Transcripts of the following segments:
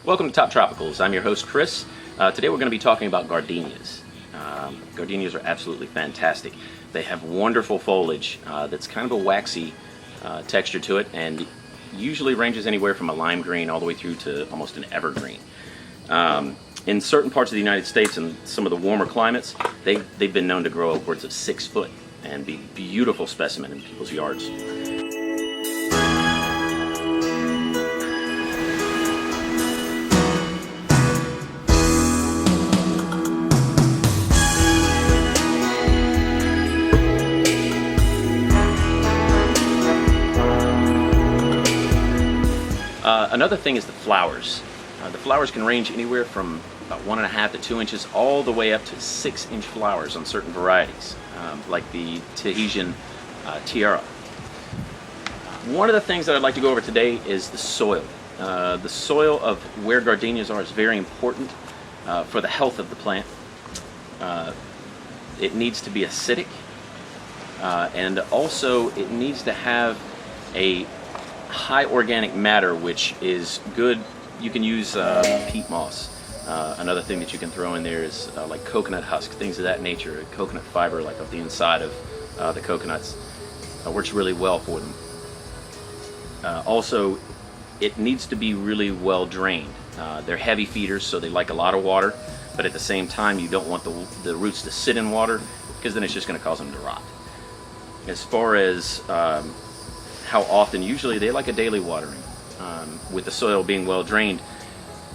Welcome to Top Tropicals. I'm your host, Chris. Today we're going to be talking about gardenias. Gardenias are absolutely fantastic. They have wonderful foliage that's kind of a waxy texture to it, and usually ranges anywhere from a lime green all the way through to almost an evergreen. In certain parts of the United States and some of the warmer climates, they've been known to grow upwards of 6 foot and be beautiful specimen in people's yards. Another thing is the flowers. The flowers can range anywhere from about 1.5 to 2 inches all the way up to 6-inch flowers on certain varieties, like the Tahitian tiara. One of the things that I'd like to go over today is the soil. The soil of where gardenias are is very important for the health of the plant. It needs to be acidic, and also it needs to have a high organic matter, which is good. You can use peat moss. Another thing that you can throw in there is like coconut husk, things of that nature. Coconut fiber, like of the inside of the coconuts, works really well for them. Also, it needs to be really well drained. They're heavy feeders, so they like a lot of water, but at the same time you don't want the roots to sit in water, because then it's just going to cause them to rot. As far as how often, usually they like a daily watering. With the soil being well drained,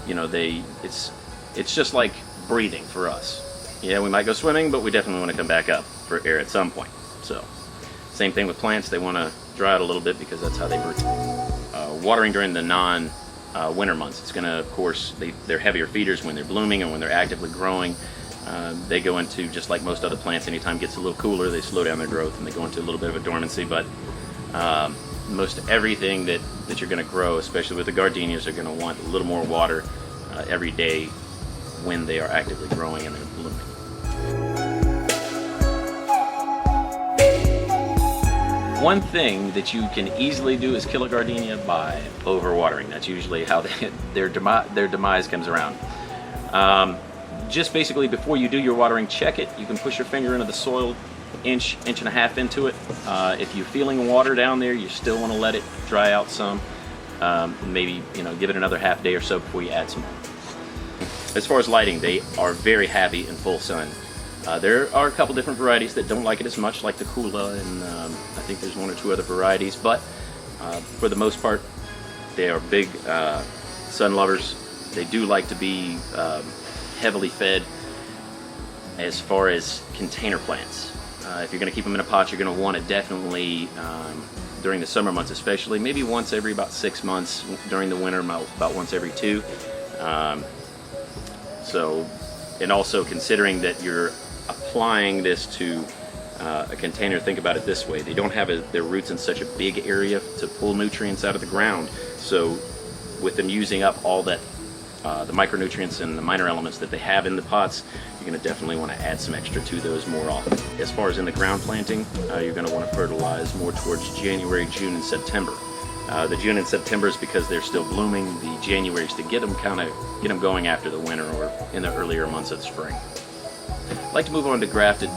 you know, it's just like breathing for us. Yeah, we might go swimming, but we definitely want to come back up for air at some point. So, same thing with plants. They want to dry out a little bit because that's how they breathe. Watering during the non-winter months, it's going to, of course, they're heavier feeders when they're blooming and when they're actively growing. They go into, just like most other plants, anytime it gets a little cooler, they slow down their growth and they go into a little bit of a dormancy. But most everything that you're going to grow, especially with the gardenias, are going to want a little more water every day when they are actively growing and they're blooming. One thing that you can easily do is kill a gardenia by overwatering. That's usually how their demise comes around. Just basically, before you do your watering, check it. You can push your finger into the soil, inch and a half into it. If you're feeling water down there, you still want to let it dry out some. Maybe, give it another half day or so before you add some more. As far as lighting, they are very happy in full sun. There are a couple different varieties that don't like it as much, like the Kula, and I think there's 1 or 2 other varieties, but for the most part, they are big sun lovers. They do like to be heavily fed. As far as container plants, if you're going to keep them in a pot, you're going to want it definitely during the summer months, especially maybe once every about 6 months. During the winter, about once every 2. And also considering that you're applying this to a container, think about it this way: they don't have their roots in such a big area to pull nutrients out of the ground. So with them using up all that the micronutrients and the minor elements that they have in the pots, you're going to definitely want to add some extra to those more often. As far as in the ground planting, you're going to want to fertilize more towards January, June, and September. The June and September is because they're still blooming. The January is to get them going after the winter or in the earlier months of spring. I'd like to move on to grafted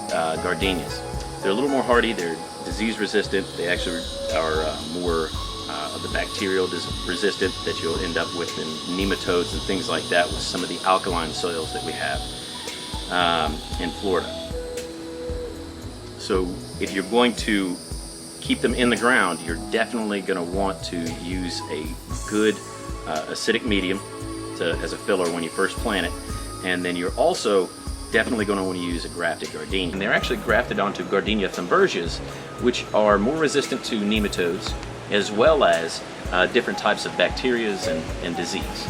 gardenias. They're a little more hardy. They're disease resistant. They actually are more of the bacterial resistant that you'll end up with in nematodes and things like that with some of the alkaline soils that we have in Florida. So if you're going to keep them in the ground, you're definitely going to want to use a good acidic medium as a filler when you first plant it, and then you're also definitely going to want to use a grafted gardenia. And they're actually grafted onto Gardenia thumbergias, which are more resistant to nematodes as well as different types of bacterias and disease.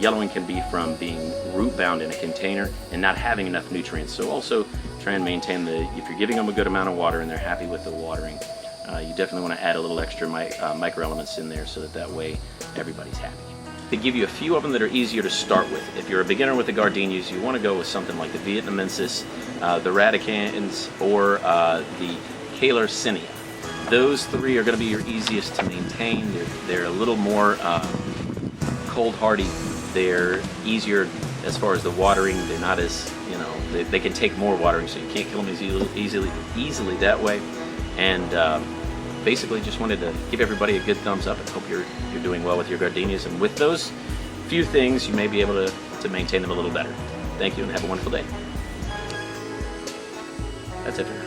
Yellowing can be from being root bound in a container and not having enough nutrients. So also try and maintain if you're giving them a good amount of water and they're happy with the watering, you definitely want to add a little extra microelements in there so that way everybody's happy. To give you a few of them that are easier to start with, if you're a beginner with the gardenias, you want to go with something like the Vietnamensis, the Radicans, or the Kaler-Cinia. Those 3 are going to be your easiest to maintain. They're a little more cold hardy They're easier as far as the watering. They're not as, you know, they can take more watering, so you can't kill them as easily that way. And basically just wanted to give everybody a good thumbs up and hope you're doing well with your gardenias. And with those few things, you may be able to maintain them a little better. Thank you and have a wonderful day. That's it for now.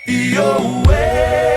Yo, way.